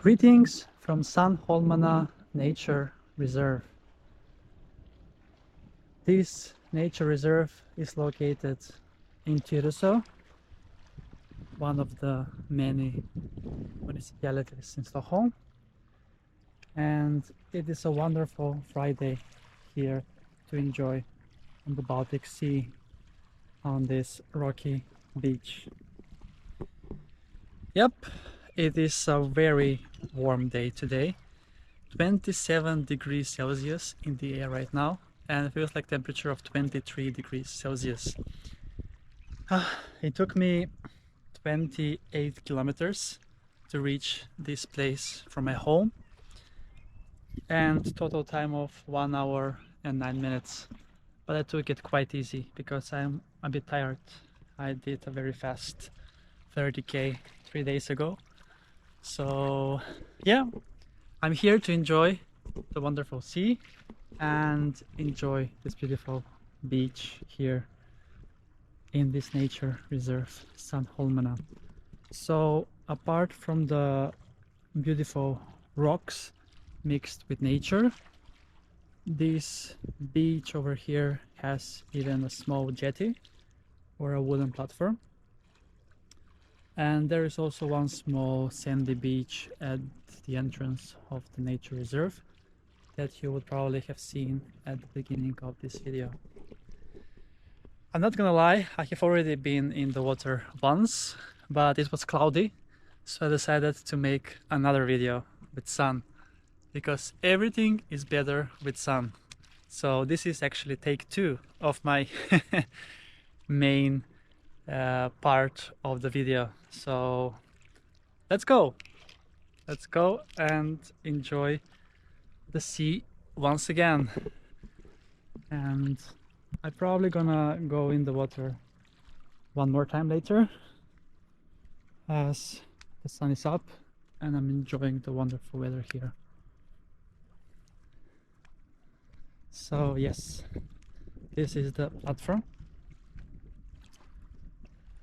Greetings from Sandholmarna Nature Reserve. This nature reserve is located in Tyresö, one of the many municipalities in Stockholm, and it is a wonderful Friday here to enjoy on the Baltic Sea on this rocky beach. Yep, it is a very warm day today, 27 degrees Celsius in the air right now, and it feels like temperature of 23 degrees Celsius. It took me 28 kilometers to reach this place from my home, and total time of 1 hour and 9 minutes. But I took it quite easy because I'm a bit tired. I did a very fast 30k 3 days ago. So yeah, I'm here to enjoy the wonderful sea and enjoy this beautiful beach here in this nature reserve, Sandholmarna. So apart from the beautiful rocks mixed with nature, this beach over here has even a small jetty or a wooden platform. And there is also one small sandy beach at the entrance of the nature reserve that you would probably have seen at the beginning of this video. I'm not gonna lie, I have already been in the water once, but it was cloudy, so I decided to make another video with sun, because everything is better with sun. So this is actually take 2 of my main part of the video. So let's go and enjoy the sea once again. And I'm probably gonna go in the water one more time later as the sun is up and I'm enjoying the wonderful weather here. So yes, this is the platform,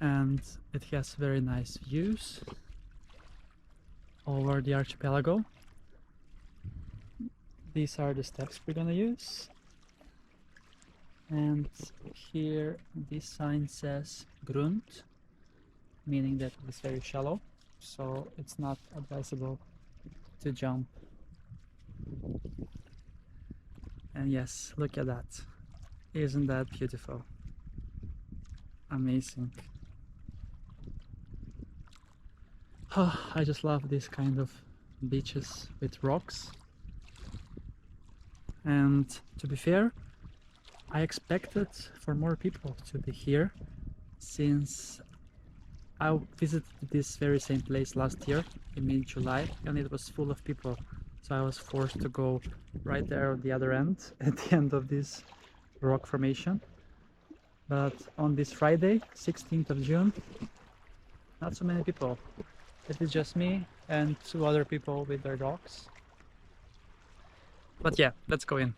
and it has very nice views over the archipelago. These are the steps we're gonna use, and here this sign says Grund, meaning that it's very shallow, so it's not advisable to jump. And yes, look at that. Isn't that beautiful? Amazing. Oh, I just love this kind of beaches with rocks. And to be fair, I expected for more people to be here, since I visited this very same place last year in mid-July and it was full of people. So I was forced to go right there on the other end, at the end of this rock formation. But on this Friday, 16th of June, not so many people. It is just me and 2 other people with their dogs. But yeah, let's go in.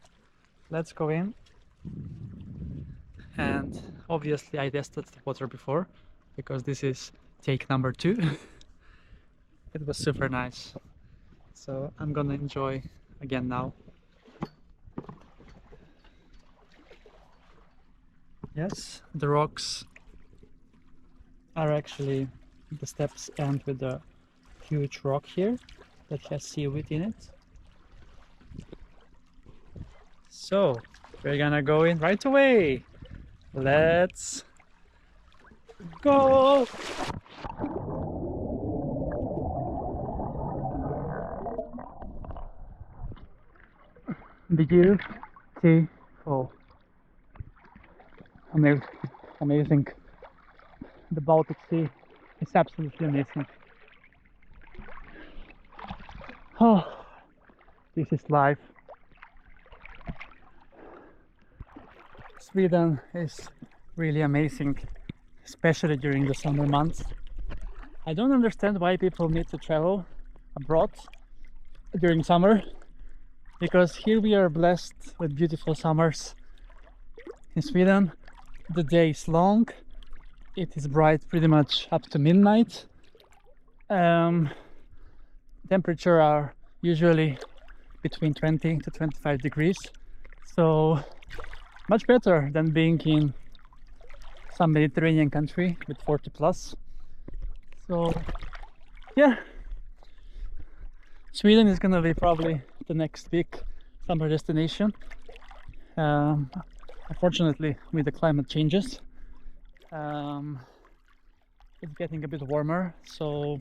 Let's go in. And obviously I tested the water before, because this is take number 2. It was super nice. So I'm gonna enjoy again now. Yes, the rocks are actually, the steps end with a huge rock here that has seaweed in it. So we're gonna go in right away. Let's go! Beautiful. Amazing. The Baltic Sea is absolutely amazing. Oh, this is life. Sweden is really amazing, especially during the summer months. I don't understand why people need to travel abroad during summer, because here we are blessed with beautiful summers. In Sweden, the day is long, it is bright pretty much up to midnight. temperature are usually between 20 to 25 degrees, so much better than being in some Mediterranean country with 40 plus. So yeah, Sweden is gonna be probably the next big summer destination. Unfortunately, with the climate changes, it's getting a bit warmer, so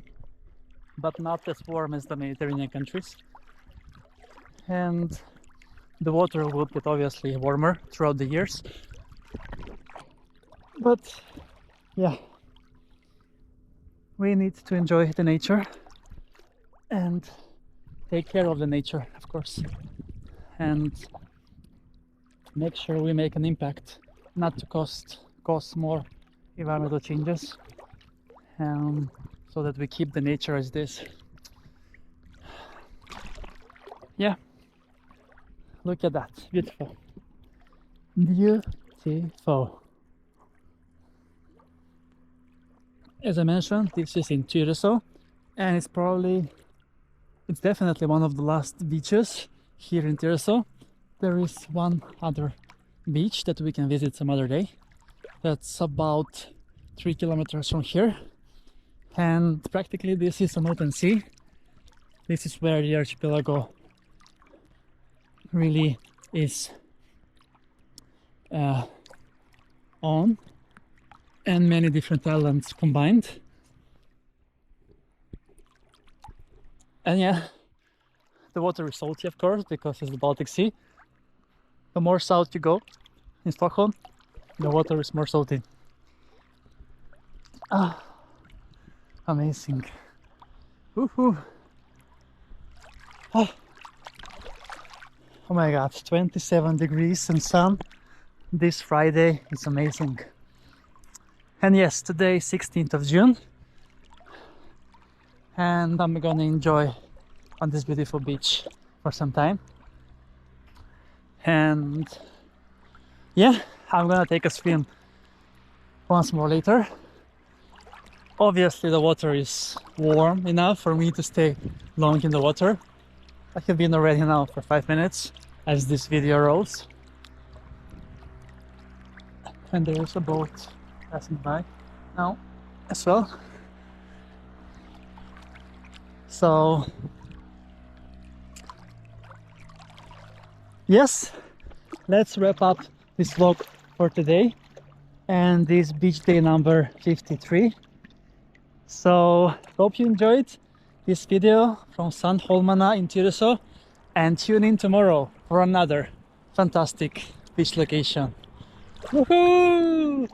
but not as warm as the Mediterranean countries, and the water will get obviously warmer throughout the years. But yeah, we need to enjoy the nature and take care of the nature, of course, and make sure we make an impact, not to cause more environmental changes, so that we keep the nature as this. Yeah, look at that, beautiful, beautiful. As I mentioned, this is in Tyresö, and it's definitely one of the last beaches here in Tyresö. There is one other beach that we can visit some other day. That's about 3 kilometers from here, and practically this is an open sea. This is where the archipelago really is on, and many different islands combined. And yeah, the water is salty, of course, because it's the Baltic Sea. The more south you go in Stockholm, the water is more salty. Ah, amazing. Woohoo! Oh. Oh my god, 27 degrees and sun this Friday is amazing. And yes, today is 16th of June, and I'm gonna enjoy on this beautiful beach for some time. And yeah, I'm gonna take a swim once more later. Obviously the water is warm enough for me to stay long in the water. I have been already now for 5 minutes as this video rolls. And there is a boat passing by now as well. So yes, let's wrap up this vlog for today and this beach day number 53. So hope you enjoyed this video from Sandholmarna in Tyresö, and tune in tomorrow for another fantastic beach location. Woohoo!